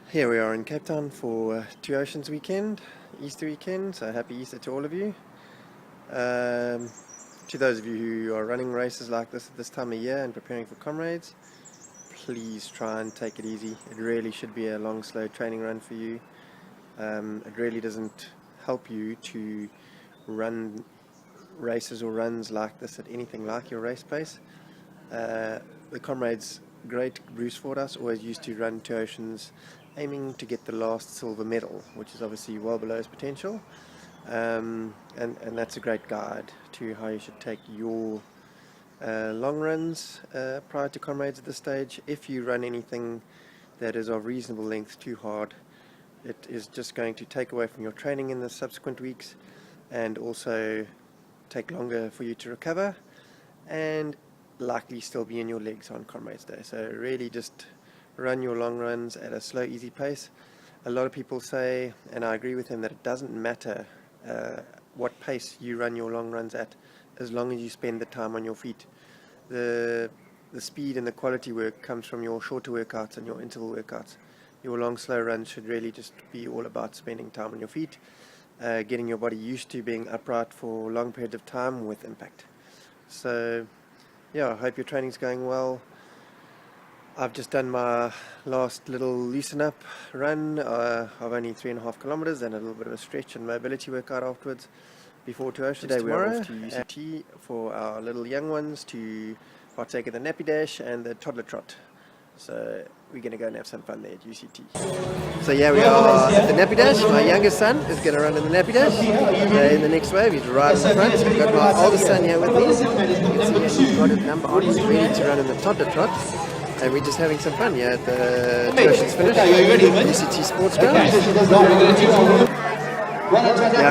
Here we are in Cape Town for Two Oceans weekend, Easter weekend, so happy Easter to all of you. To those of you who are running races like this at this time of year and preparing for Comrades, please try and take it easy. It really should be a long, slow training run for you. It really doesn't help you to run races or runs like this at anything like your race pace. The Comrades great Bruce Fordyce always used to run Two Oceans aiming to get the last silver medal, which is obviously well below his potential, and that's a great guide to how you should take your long runs prior to Comrades at this stage. If you run anything that is of reasonable length too hard, it is just going to take away from your training in the subsequent weeks and also take longer for you to recover and likely still be in your legs on Comrades Day. So really just run your long runs at a slow, easy pace. A lot of people say, and I agree with them, that it doesn't matter what pace you run your long runs at, as long as you spend the time on your feet. The speed and the quality work comes from your shorter workouts and your interval workouts. Your long, slow runs should really just be all about spending time on your feet, getting your body used to being upright for long periods of time with impact. So yeah, I hope your training's going well. I've just done my last little loosen up run of only 3.5 kilometers and a little bit of a stretch and mobility workout afterwards before Two Oceans today. We're off to UCT for our little young ones to partake in the nappy dash and the toddler trot. So we're going to go and have some fun there at UCT. So yeah, we are at the nappy dash. My youngest son is going to run in the nappy dash. In the next wave, he's right in the front. We've got my oldest son here with me. You can see he's got his number on. He's ready to run in the toddler trot. And we're just having some fun here at the Two Oceans finish. UCT Sports Ground. Here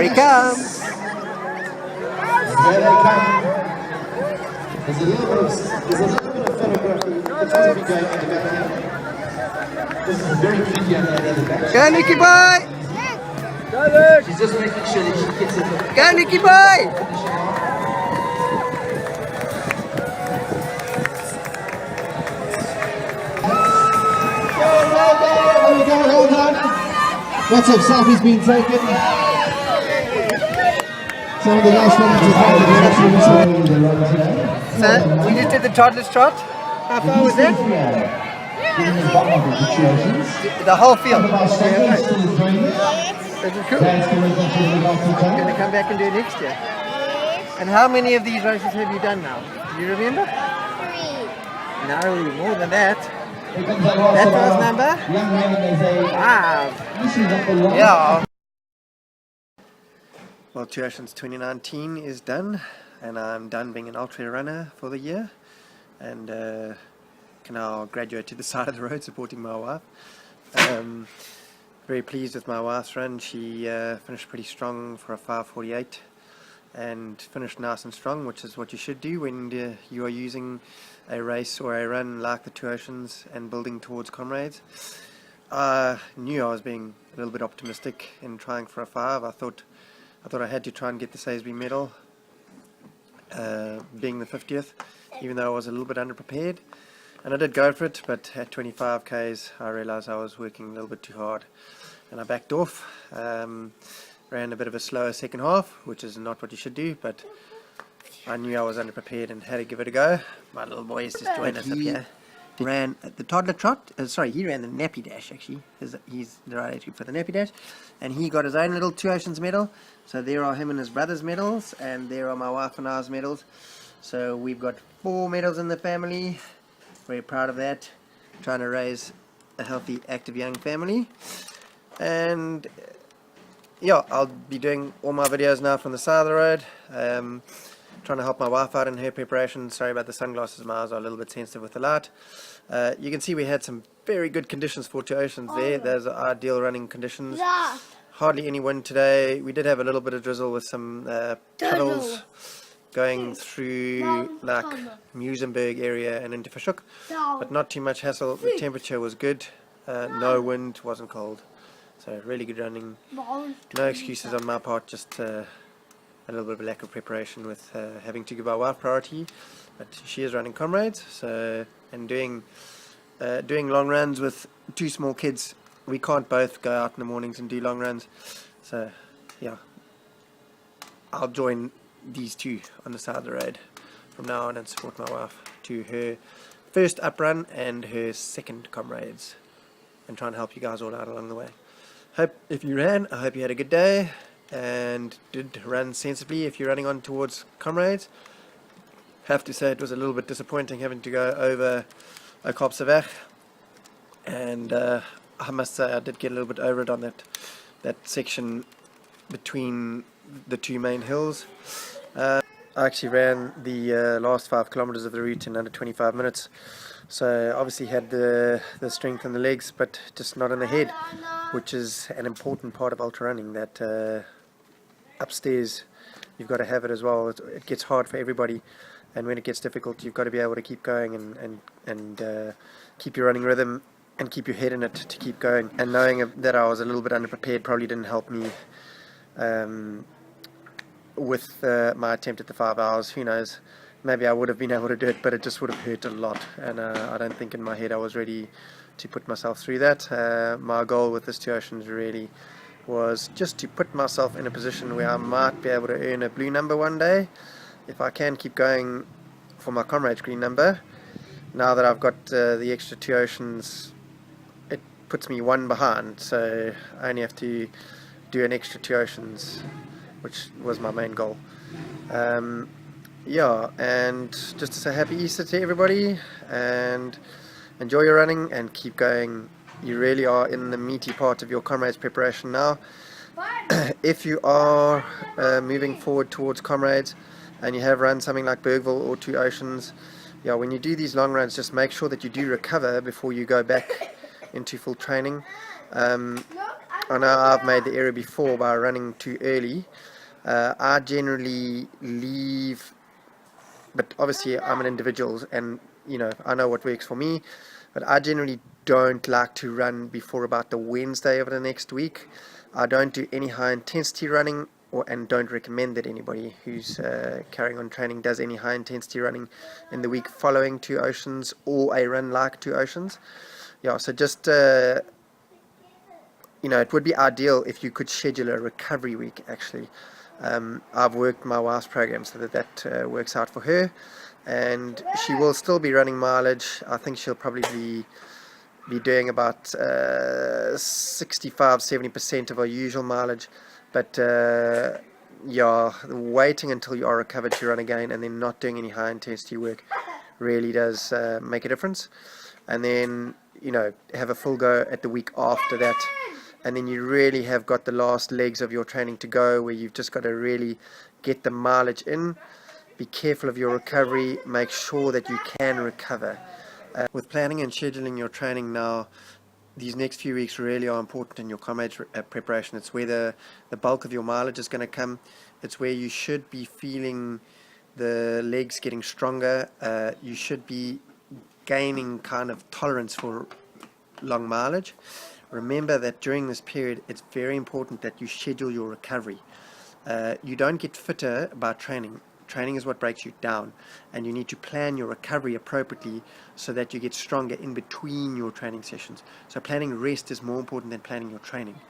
he comes. Here they come. There's a little bit of photography that's going to be going in the back here. This is very tricky on the other back. Go Nicky boy! Go Luke! She's just making sure that she gets it. Go Nicky boy! There we go, well done. Lots of selfies being taken. Some of the last ones are So, we just did the toddler's trot. How far was that? The whole field. This is cool. I'm going to come back and do it next year. And how many of these races have you done now? Do you remember? 3. No, more than that. That first number? 5. Yeah. Well, Two Oceans 2019 is done, and I'm done being an ultra runner for the year, and can now graduate to the side of the road supporting my wife. Very pleased with my wife's run. She finished pretty strong for a 5:48 and finished nice and strong, which is what you should do when you are using a race or a run like the Two Oceans and building towards Comrades. I knew I was being a little bit optimistic in trying for a 5. I thought I had to try and get the Salisbury medal, being the 50th, even though I was a little bit underprepared. And I did go for it, but at 25 Ks I realised I was working a little bit too hard, and I backed off. Ran a bit of a slower second half, which is not what you should do, but I knew I was underprepared and had to give it a go. My little boy has just joined us up here. Ran the toddler trot, he ran the nappy dash actually. He's the right age group for the nappy dash, and he got his own little Two Oceans medal. So there are him and his brother's medals, and there are my wife and I's medals. So we've got 4 medals in the family. Very proud of that. Trying to raise a healthy, active young family. And yeah, I'll be doing all my videos now from the side of the road. Trying to help my wife out in her preparation. Sorry about the sunglasses, my eyes are a little bit sensitive with the light. You can see we had some very good conditions for Two Oceans there. Those are ideal running conditions. Hardly any wind today. We did have a little bit of drizzle with some puddles going through like Muizenberg area and into Fischhoek, but not too much hassle. The temperature was good, no wind, wasn't cold. So really good running. No excuses on my part, just a little bit of a lack of preparation with having to give our wife priority, but she is running Comrades, so and doing long runs with 2 small kids we can't both go out in the mornings and do long runs, so yeah, I'll join these two on the side of the road from now on and support my wife to her first up run and her second Comrades, and try and help you guys all out along the way. Hope if you ran, I hope you had a good day and did run sensibly if you're running on towards Comrades. Have to say it was a little bit disappointing having to go over Oakopseweg, and I must say I did get a little bit over it on that section between the two main hills. I actually ran the last 5 kilometers of the route in under 25 minutes, so obviously had the strength in the legs, but just not in the head, which is an important part of ultra running, that upstairs you've got to have it as well. It gets hard for everybody, and when it gets difficult you've got to be able to keep going and keep your running rhythm and keep your head in it to keep going. And knowing that I was a little bit underprepared probably didn't help me with my attempt at the 5 hours. Who knows, maybe I would have been able to do it, but it just would have hurt a lot, and I don't think in my head I was ready to put myself through that. My goal with this 2 Oceans really was just to put myself in a position where I might be able to earn a blue number one day if I can keep going for my Comrades green number. Now that I've got the extra 2 Oceans, it puts me 1 behind, so I only have to do an extra 2 Oceans, which was my main goal. Yeah, and just to say happy Easter to everybody, and enjoy your running and keep going. You really are in the meaty part of your Comrades preparation now. If you are moving forward towards Comrades and you have run something like Bergville or 2 Oceans, yeah, when you do these long runs, just make sure that you do recover before you go back into full training. I know I've made the error before by running too early. I generally leave, but obviously I'm an individual, and you know, I know what works for me, but I generally don't like to run before about the Wednesday of the next week. I don't do any high intensity running, and don't recommend that anybody who's carrying on training does any high intensity running in the week following 2 Oceans or a run like 2 Oceans. Yeah, so just you know, it would be ideal if you could schedule a recovery week actually. I've worked my wife's program so that works out for her, and she will still be running mileage. I think she'll probably be doing about 65-70% of our usual mileage, but yeah, waiting until you are recovered to run again and then not doing any high intensity work really does make a difference. And then, you know, have a full go at the week after that, and then you really have got the last legs of your training to go, where you've just got to really get the mileage in. Be careful of your recovery, make sure that you can recover. With planning and scheduling your training now, these next few weeks really are important in your Comrades preparation. It's where the bulk of your mileage is going to come. It's where you should be feeling the legs getting stronger. You should be gaining kind of tolerance for long mileage. Remember that during this period it's very important that you schedule your recovery. You don't get fitter by training. Training is what breaks you down, and you need to plan your recovery appropriately so that you get stronger in between your training sessions. So planning rest is more important than planning your training.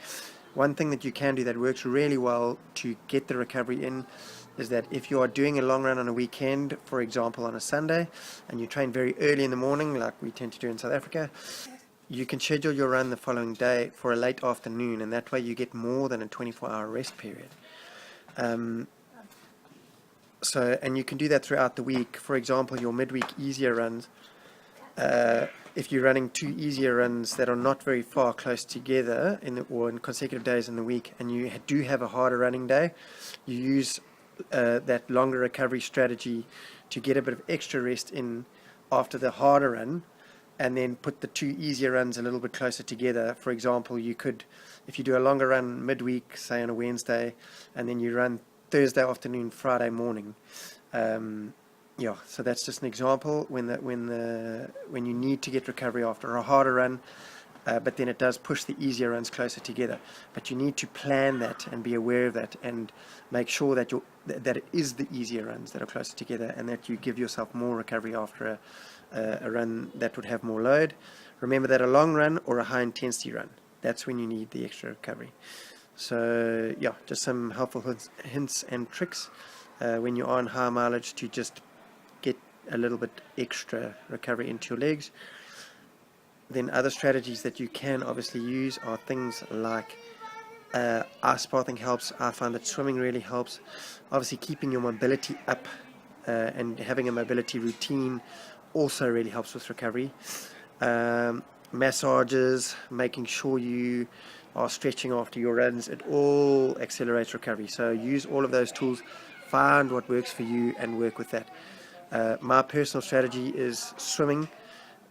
One thing that you can do that works really well to get the recovery in is that if you are doing a long run on a weekend, for example on a Sunday, and you train very early in the morning like we tend to do in South Africa, you can schedule your run the following day for a late afternoon, and that way you get more than a 24-hour rest period. And you can do that throughout the week. For example, your midweek easier runs, if you're running 2 easier runs that are not very far close together or in consecutive days in the week, and you do have a harder running day, you use that longer recovery strategy to get a bit of extra rest in after the harder run, and then put the 2 easier runs a little bit closer together. For example, you could, if you do a longer run midweek, say on a Wednesday, and then you run Thursday afternoon, Friday morning. Yeah, so that's just an example when you need to get recovery after a harder run, but then it does push the easier runs closer together. But you need to plan that and be aware of that, and make sure that that it is the easier runs that are closer together, and that you give yourself more recovery after a run that would have more load. Remember that a long run or a high intensity run that's when you need the extra recovery. So yeah, just some helpful hints and tricks when you're on high mileage to just get a little bit extra recovery into your legs. Then other strategies that you can obviously use are things like ice bathing helps. I find that swimming really helps. Obviously keeping your mobility up and having a mobility routine also really helps with recovery. Massages, making sure you are stretching after your runs, it all accelerates recovery. So use all of those tools, find what works for you and work with that. My personal strategy is swimming.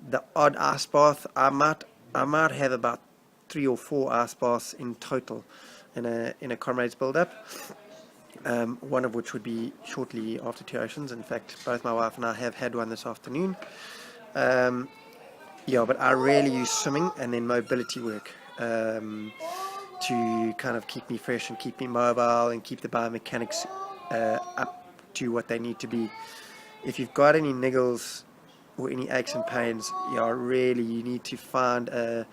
The odd ice bath, I might have about 3 or 4 ice baths in total in a Comrades build up. One of which would be shortly after Two Oceans. In fact, both my wife and I have had one this afternoon. Yeah, but I really use swimming and then mobility work to kind of keep me fresh and keep me mobile and keep the biomechanics up to what they need to be. If you've got any niggles or any aches and pains, really you need to find a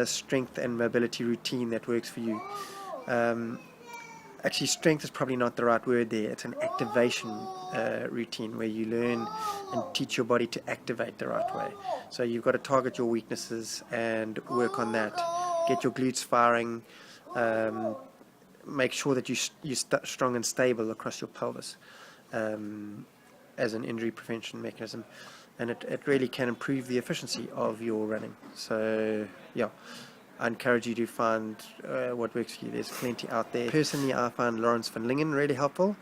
strength and mobility routine that works for you. Actually, strength is probably not the right word there. It's an activation routine where you learn and teach your body to activate the right way. So you've got to target your weaknesses and work on that. Get your glutes firing. Make sure that you're strong and stable across your pelvis as an injury prevention mechanism. And it really can improve the efficiency of your running. So, yeah. I encourage you to find what works for you. There's plenty out there. Personally, I find Lawrence van Lingen really helpful.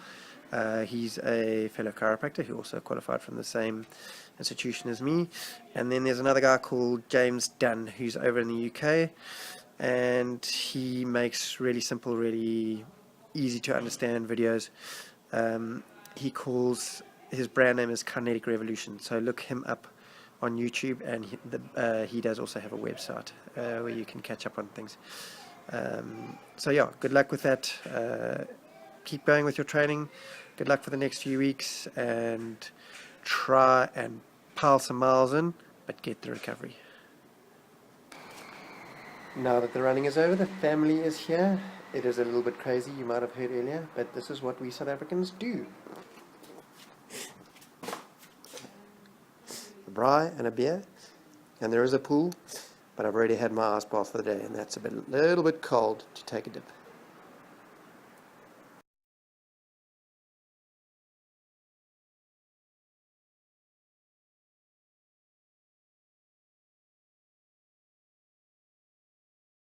He's a fellow chiropractor who also qualified from the same institution as me. And then there's another guy called James Dunn who's over in the UK, and he makes really simple, really easy to understand videos. He calls his brand name is Kinetic Revolution, so look him up on YouTube, and he does also have a website where you can catch up on things. So yeah, good luck with that. Keep going with your training. Good luck for the next few weeks, and try and pile some miles in, but get the recovery. Now that the running is over, the family is here. It is a little bit crazy, you might have heard earlier, but this is what we South Africans do. A braai and a beer, and there is a pool, but I've already had my ice bath for the day, and that's a little bit cold to take a dip.